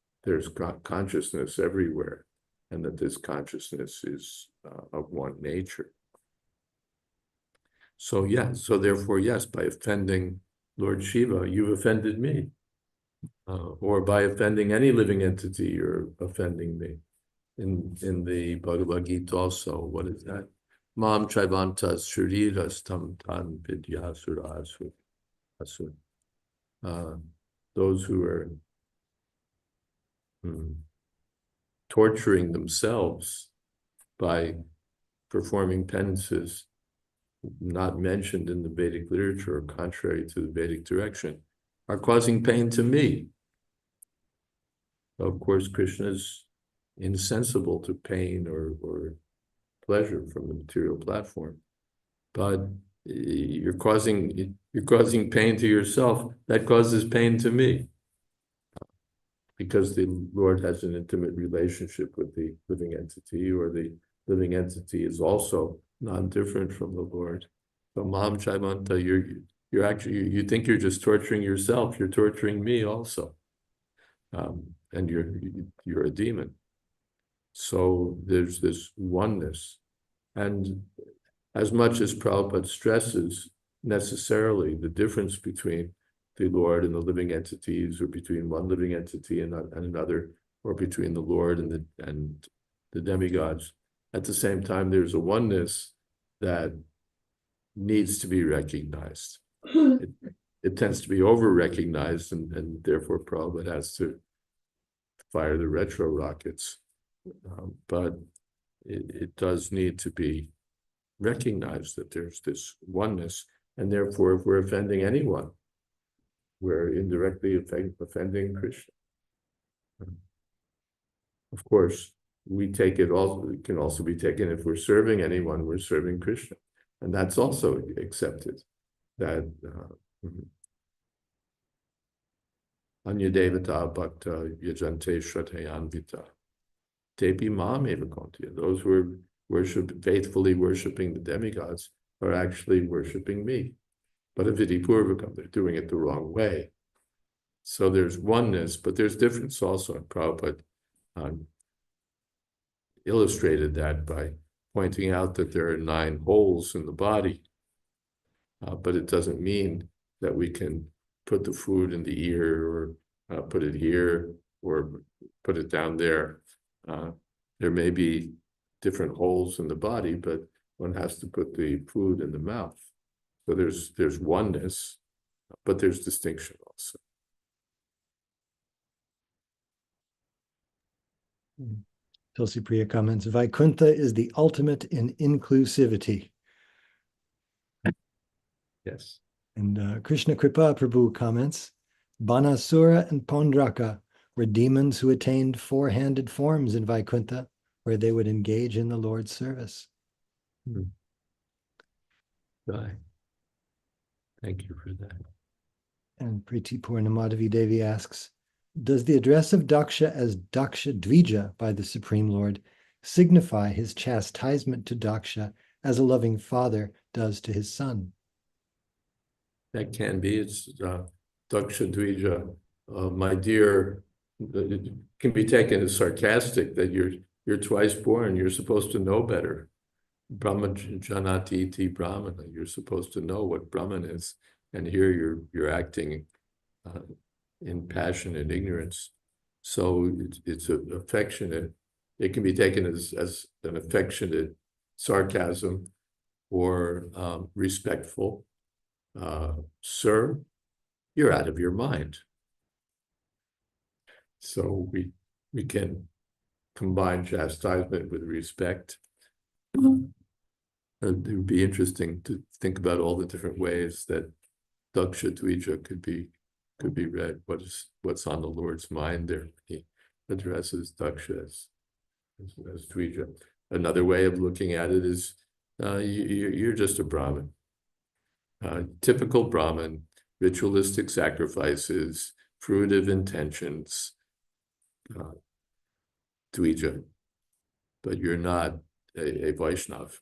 consciousness everywhere, and that this consciousness is of one nature. So therefore, yes, by offending Lord Shiva, you've offended me. Or by offending any living entity, you're offending me. In the Bhagavad Gita also, what is that? Mam Chaivantas Shuriras Tam Tan Vidyasura Asur. Those who are torturing themselves by performing penances not mentioned in the Vedic literature or contrary to the Vedic direction are causing pain to me. Of course, Krishna is insensible to pain or pleasure from the material platform, but you're causing pain to yourself. That causes pain to me, because the Lord has an intimate relationship with the living entity, or the living entity is also non-different from the Lord. So Mam Chaimanta, you're actually, you think you're just torturing yourself, you're torturing me also. And you're a demon. So there's this oneness. And as much as Prabhupada stresses necessarily the difference between the Lord and the living entities, or between one living entity and another, or between the Lord and the demigods, at the same time, there's a oneness that needs to be recognized. It tends to be over-recognized, and therefore Prabhupada has to fire the retro rockets. But it does need to be recognized that there's this oneness, and therefore if we're offending anyone, we're indirectly offending Krishna. Of course, it can also be taken if we're serving anyone, we're serving Krishna. And that's also accepted, that Anya Devata Bhakta Yajante Shrattayanvita Tepi Mam Eva Kontiya. Those who are faithfully worshiping the demigods are actually worshiping me. But if Vidipurvakam, they're doing it the wrong way. So there's oneness, but there's difference also. And Prabhupada illustrated that by pointing out that there are 9 holes in the body. But it doesn't mean that we can put the food in the ear, or put it here, or put it down there. There may be different holes in the body, but one has to put the food in the mouth. So there's oneness, but there's distinction also. Tulsi Priya comments, Vaikuntha is the ultimate in inclusivity. Yes. And Krishna Kripa Prabhu comments, Banasura and Pondraka were demons who attained 4-handed forms in Vaikuntha, where they would engage in the Lord's service. Right. Thank you for that. And Priti Purnamadavi Devi asks, does the address of Daksha as Daksha Dvija by the Supreme Lord signify his chastisement to Daksha as a loving father does to his son? That can be. It's Daksha Dvija, my dear. It can be taken as sarcastic, that you're twice born. You're supposed to know better. Brahma janati iti brahmana. You're supposed to know what Brahman is, and here you're acting in passion and ignorance. So it's an affectionate. It can be taken as an affectionate sarcasm or respectful. Sir, you're out of your mind. So we can combine chastisement with respect. It would be interesting to think about all the different ways that Daksha Dvija could be read. What's on the Lord's mind there? He addresses Daksha as Dvija. Another way of looking at it is you're just a Brahmin. Typical Brahmin, ritualistic sacrifices, fruitive intentions, Dvija. But you're not a Vaishnav.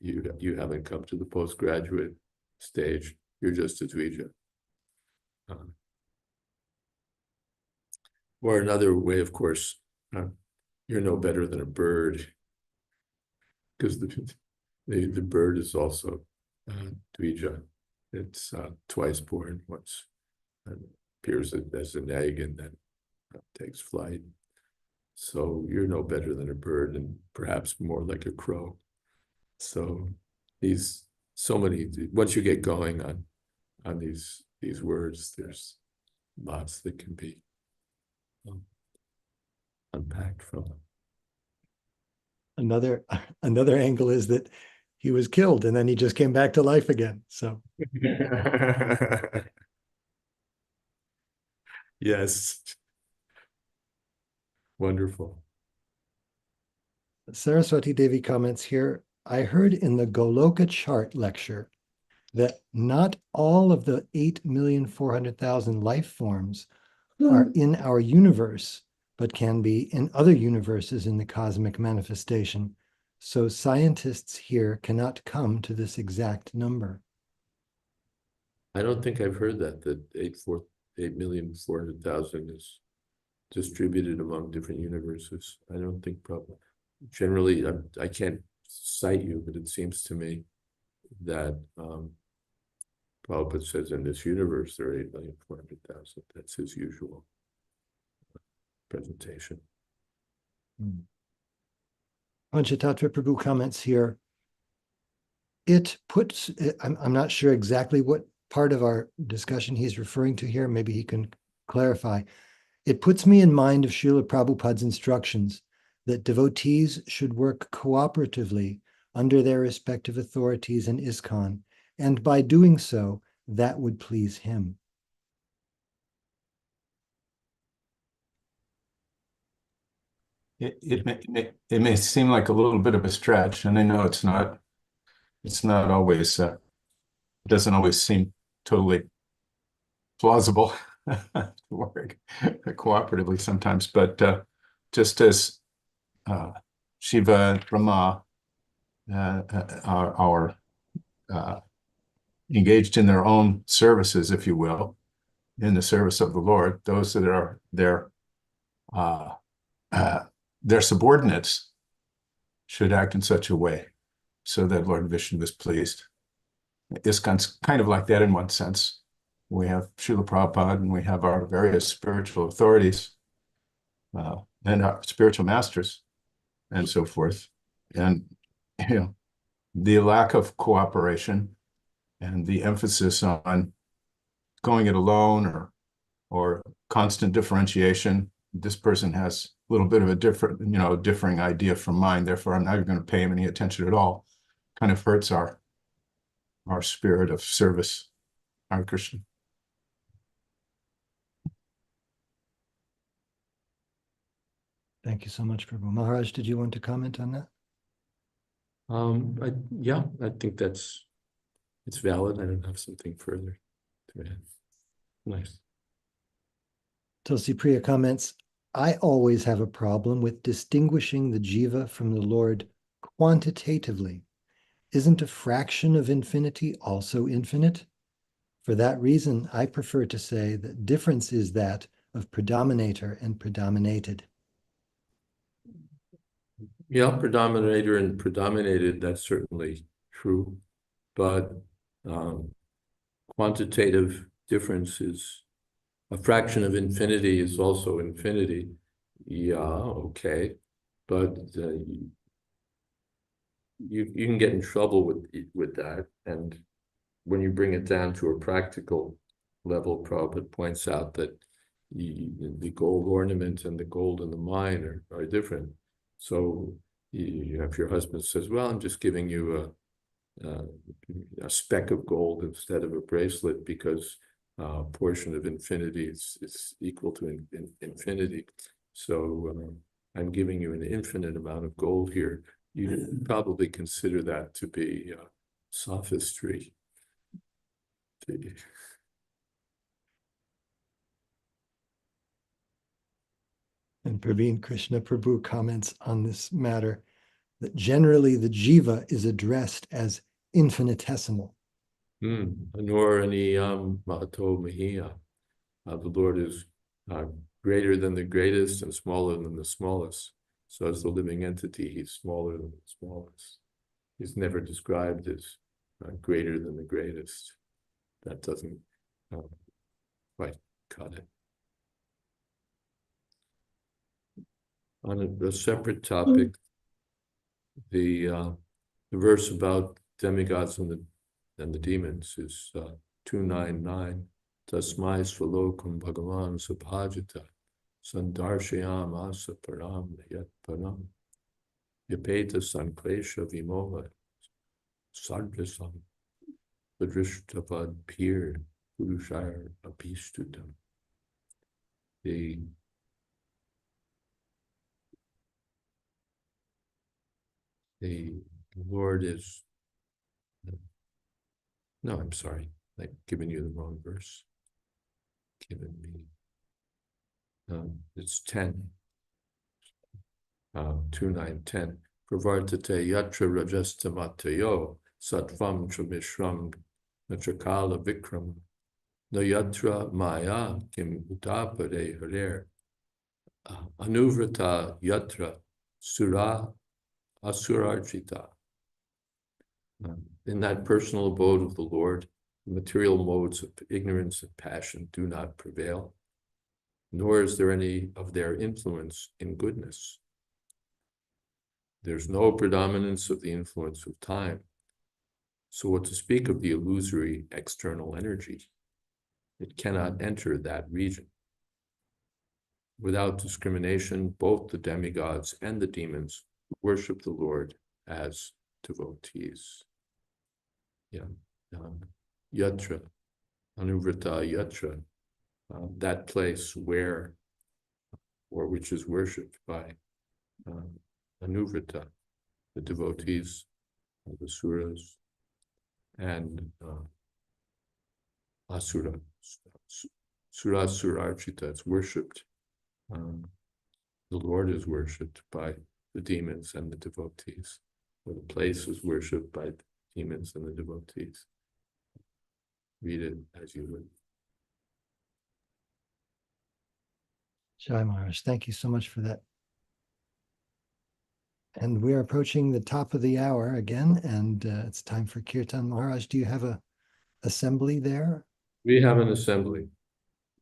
You haven't come to the postgraduate stage. You're just a Dvija. Or another way, of course, you're no better than a bird, because the bird is also Dvija. It's twice born, once appears as an egg and then takes flight. So you're no better than a bird, and perhaps more like a crow. So once you get going on these words, there's lots that can be unpacked from them. Another angle is that he was killed and then he just came back to life again. So yes. Wonderful. Saraswati Devi comments here, I heard in the Goloka chart lecture that not all of the 8,400,000 life forms are in our universe, but can be in other universes in the cosmic manifestation. So scientists here cannot come to this exact number. I don't think I've heard that 8,400,000 is distributed among different universes. I don't think probably. Generally, I can't cite you, but it seems to me that Prabhupada says in this universe there are 8,400,000. That's his usual presentation. Panchatattva Prabhu comments here. It puts, I'm not sure exactly what part of our discussion he's referring to here. Maybe he can clarify. It puts me in mind of Srila Prabhupada's instructions that devotees should work cooperatively under their respective authorities in ISKCON, and by doing so, that would please him. It may seem like a little bit of a stretch, and I know it's not always, it doesn't always seem totally plausible to work cooperatively sometimes, but just as Shiva, Brahma are engaged in their own services, if you will, in the service of the Lord, those that are their subordinates should act in such a way so that Lord Vishnu is pleased. ISKCON's kind of like that in one sense. We have Srila Prabhupada and we have our various spiritual authorities and our spiritual masters and so forth. And the lack of cooperation and the emphasis on going it alone or constant differentiation. This person has a little bit of a differing idea from mine, therefore I'm not even going to pay him any attention at all. Kind of hurts our spirit of service, Hare Krishna. Thank you so much, Prabhu. Maharaj, did you want to comment on that? Yeah, I think it's valid. I don't have something further to add. Nice. Tulsi Priya comments, I always have a problem with distinguishing the jiva from the Lord quantitatively. Isn't a fraction of infinity also infinite? For that reason, I prefer to say that difference is that of predominator and predominated. Yeah, predominator and predominated, that's certainly true. But quantitative difference is a fraction of infinity is also infinity. Yeah, okay. But you can get in trouble with that. And when you bring it down to a practical level, Prabhupada points out that the gold ornament and the gold in the mine are different. So if your husband says, well, I'm just giving you a speck of gold instead of a bracelet because a portion of infinity is equal to infinity. So I'm giving you an infinite amount of gold here. You probably consider that to be sophistry. And Praveen Krishna Prabhu comments on this matter that generally the jiva is addressed as infinitesimal. Nor any Mahato Mahiya. The Lord is greater than the greatest and smaller than the smallest. So as the living entity, he's smaller than the smallest. He's never described as greater than the greatest. That doesn't quite cut it. On a separate topic, the verse about demigods and the demons is 299. Tasmai Svalokam Bhagavan Sabhajita Sandarshayam Asa Param Yat Param Yapeta Sanklesha Vimoha Sardrasam Vadrishtavad Pir Purushar Apistutam. The Lord is, no, I'm sorry, I've given you the wrong verse. Given me, it's 10, 2910. Pravartate yatra rajastamatayo satvam tramishram natrakala vikram no yatra maya kim utapade harer anuvrata yatra sura asurarjita. In that personal abode of the Lord, the material modes of ignorance and passion do not prevail, nor is there any of their influence in goodness. There's no predominance of the influence of time. So what to speak of the illusory external energy? It cannot enter that region. Without discrimination, both the demigods and the demons worship the Lord as devotees. Yeah, yatra, anuvrata yatra, that place where, or which is worshipped by anuvrata, the devotees, the suras, and asura, surarchita, it's worshipped. The Lord is worshipped by the demons and the devotees, or the place is worshipped by the demons and the devotees. Read it as you would. Jai Maharaj, thank you so much for that. And we're approaching the top of the hour again, and it's time for Kirtan. Maharaj, do you have a assembly there? We have an assembly.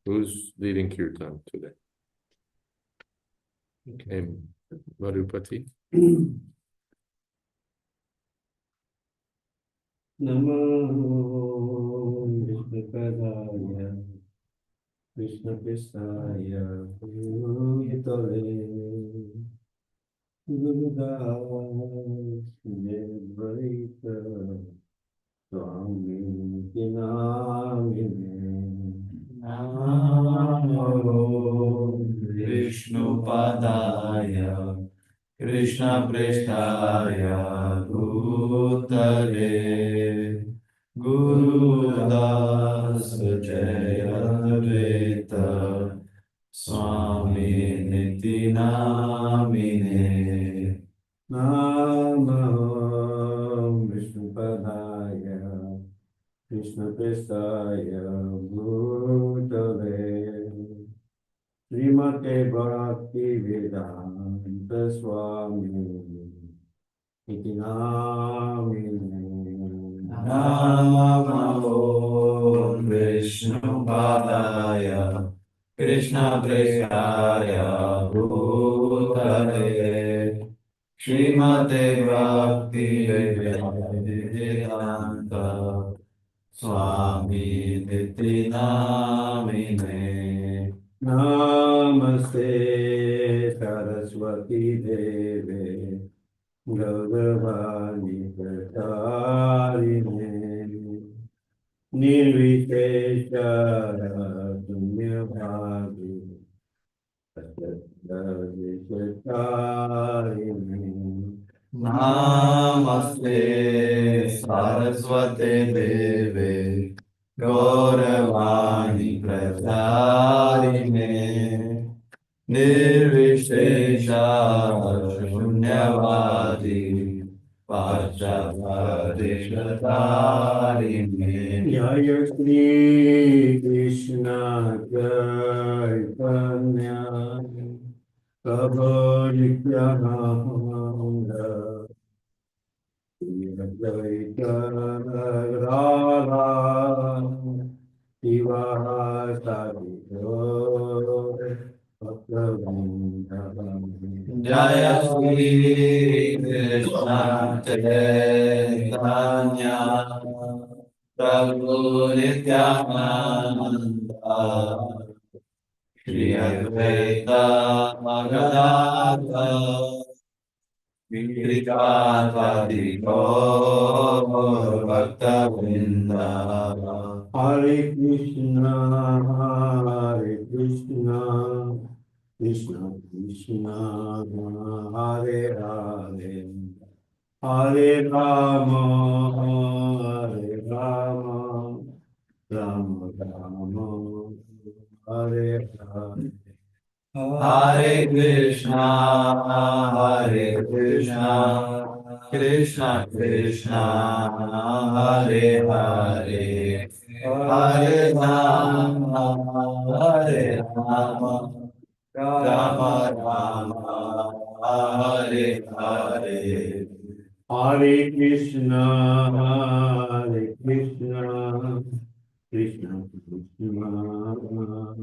Who's leading Kirtan today? Okay, Madhupati. Namo Vishnupadaya Krishna Prestaya Yutale Gurudas Jayadvaita Swami Namine Namo Vishnupadaya Krishna Prestaya Bhutale Gurudas Jayadvaita Swami Niti Namine Namo Vishnupadaya Krishna Prestaya Bhutale Srimad Bhakti Vedanta Swami iti namine. Namo Vishnu Padaya Krishna Prestaya Bhutale Srimate Bhakti Vedanta Swami Niti Namine. Namaste Saraswati Deve Bhagavani Prasarine Nirvishesha Punyabhavi Sattvatisharine. Namaste Saraswate Deve Gauravani Prasarine Nirvishesha Shunyavadi Vajradeshatarine. Jaya Shri Krishna Chaitanya Prabhu Nityananda Jayadvaita Radha Sivasadi Jaya Shri Krishna Chaitanya Prabhu Nityananda Shri Advaita Gadadhara Srikantadi Gaur Bhakta Vrinda. Hare Krishna, Krishna Krishna, Hare Hare, Hare Rama, Rama Rama, Hare Hare. Hare Krishna, Krishna Krishna, Hare Hare, Hare Rama, Rama Rama, Hare Hare. Hare Krishna, Krishna Krishna,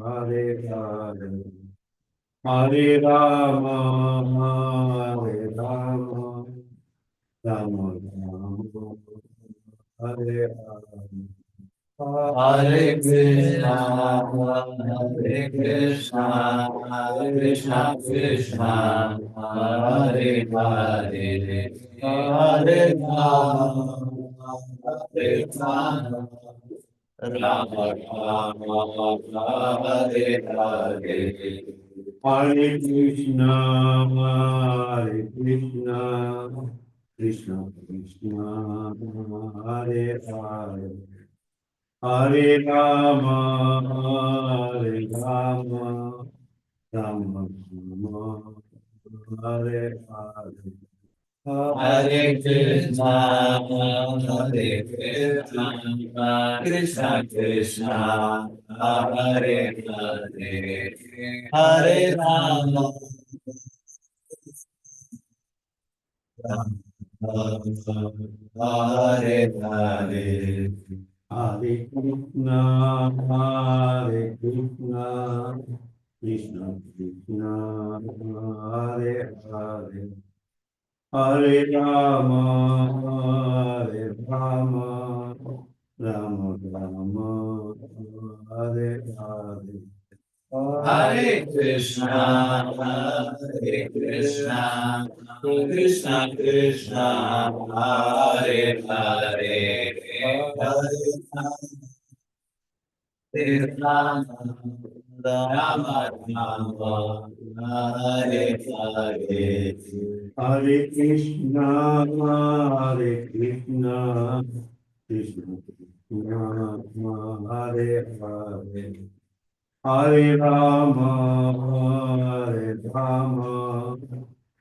Hare Hare. Hare Rama, Rama Rama, Hare Hare. Hare Krishna, Krishna Krishna, Hare Hare, Hare Rama, Rama Rama, Hare Hare. Hare Krishna, Krishna Krishna, Hare Hare, Hare Rama, Rama Rama, Hare Hare. Hare Krishna, Krishna Krishna, Hare Hare, Hare Rama, Hare Hare. Hare Krishna, Krishna Krishna, Hare Hare, Hare Rama, Rama Rama, Hare Hare. Hare Krishna, Krishna Krishna, Hare Hare, Hare Rama, Rama Rama, Hare Hare. Hare Krishna, Krishna Krishna, Hare Hare, Hare Rama,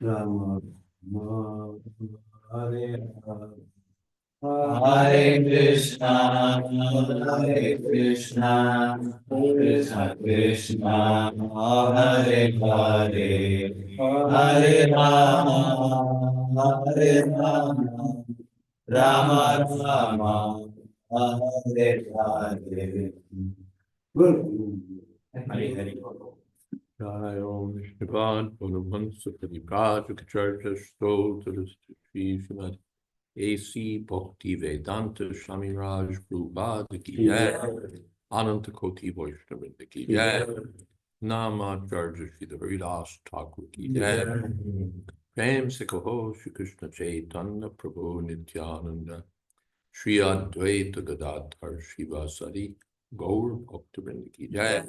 Rama Rama, Hare Hare. Hare Krishna, Hare Krishna, Krishna Krishna, Hare Hare, Hare Rama, Hare Rama, Rama Rama, Hare Hare. Good. Hare Hare. Jai Om Vishnuvad, Paramahansa Parivrajaka Stotra Sri Srimad A.C. Bhakti Vedanta Swami Raj Prabhupada Ki Jai, Ananta Koti Vaishnavrinda Ki Jai, Namacharya Sri Haridas Thakur Ki Jai, Prem Se Kaho Shri Krishna Chaitanya Prabhu Nityananda, Shri Advaita Gadadhar Shivasari Gaur Bhaktivinoda Ki Jai,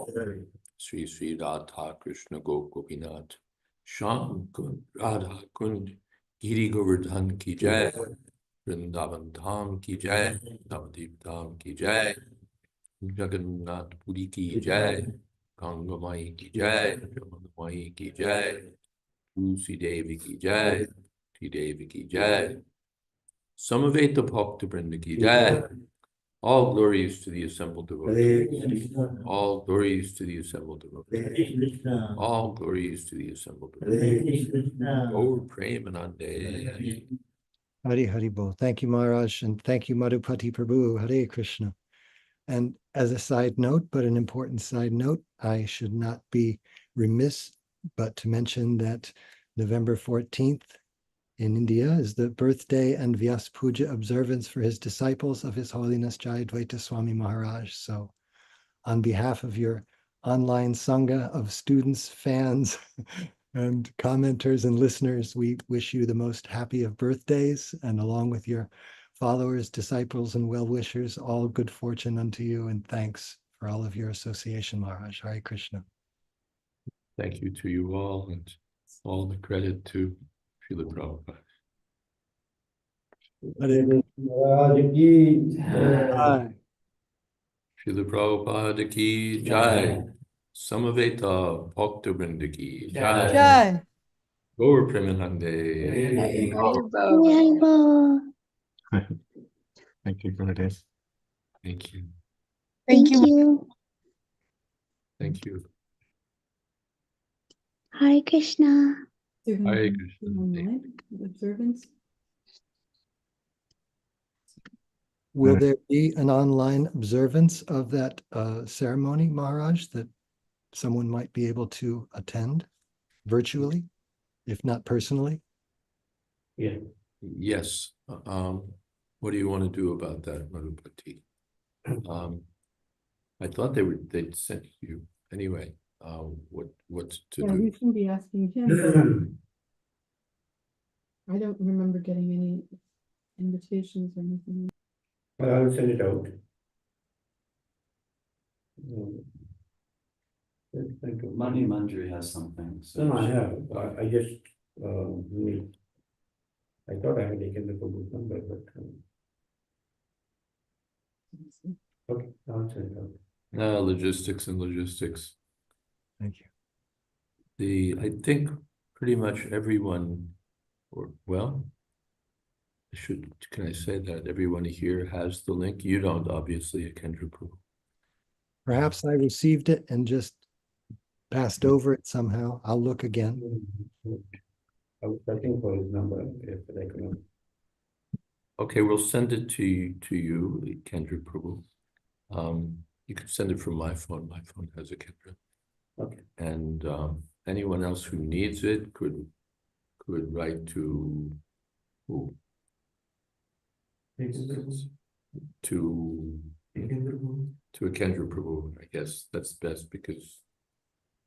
Sri Sri Radha Krishna Gopinath, Shyam Kund Radha Kund, Giri Govardhan Ki Jai, Vrindavan Dham Ki Jai, Navadip Dham Ki Jai, Jagannath Puri Ki Jai, Ganga Mai Ki Jai, Jamuna Mai Ki Jai, Tulsi Devi Ki Jai, Sri Devi Ki Jai, Samaveta Bhakta Vrinda Ki Jai. All glories to the assembled devotees. All glories to the assembled devotees. All glories to the assembled devotees. Gaur Premanande. Hari Hari Bol. Thank you, Maharaj, and thank you, Madhupati Prabhu. Hare Krishna. And as a side note, but an important side note, I should not be remiss but to mention that November 14th in India is the birthday and Vyas Puja observance for his disciples of His Holiness Jayadvaita Swami Maharaj. So on behalf of your online Sangha of students, fans, and commenters and listeners, we wish you the most happy of birthdays, and along with your followers, disciples, and well-wishers, all good fortune unto you, and thanks for all of your association, Maharaj. Hare Krishna. Thank you to you all, and all the credit to Srila Prabhupada. Hare Krishna. Srila Prabhupada Ki Jai. Samaveta Bhakta Vrinda Ki Jai. Jai. Gaur Premanande. Thank you, Gurudev. Thank you. Thank you. Thank you. Hare Krishna. Hare Krishna. Online observance. Will there be an online observance of that ceremony, Maharaj, that someone might be able to attend virtually, if not personally? Yeah. Yes. What do you want to do about that, Madhupati? I thought they'd sent you anyway. What's to Yeah, do? we should be asking him. I don't remember getting any invitations or anything. I'll send it out. Thank you. Mani Manjari has something. So No, I have. I just need. I thought I had taken the public number, but okay, I'll send it out. Logistics and logistics. Thank you. I think pretty much everyone, can I say that everyone here has the link? You don't, obviously, at Kendra Prabhu. Perhaps I received it and just passed over it somehow. I'll look again. I was searching for his number if I can. Okay, we'll send it to you, Kendra Prabhu. You can send it from my phone. My phone has a Kendra. Okay. And anyone else who needs it could write to who? To a Kendra Prabhu. I guess that's best because,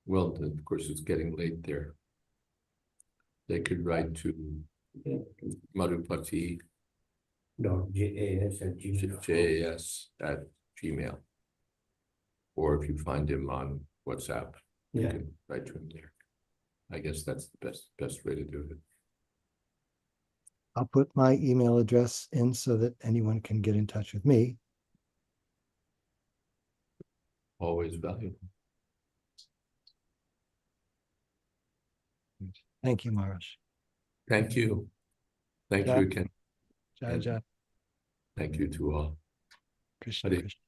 well, of course, it's getting late there. They could write to Madhupati JAS@gmail. Or if you find him on WhatsApp, you Yeah. can write to him there. I guess that's the best way to do it. I'll put my email address in so that anyone can get in touch with me. Always valuable. Thank you, Maharaj. Thank you. Thank Jai. you again. Jai Jai. Thank you to all. Krishna, Hare Krishna.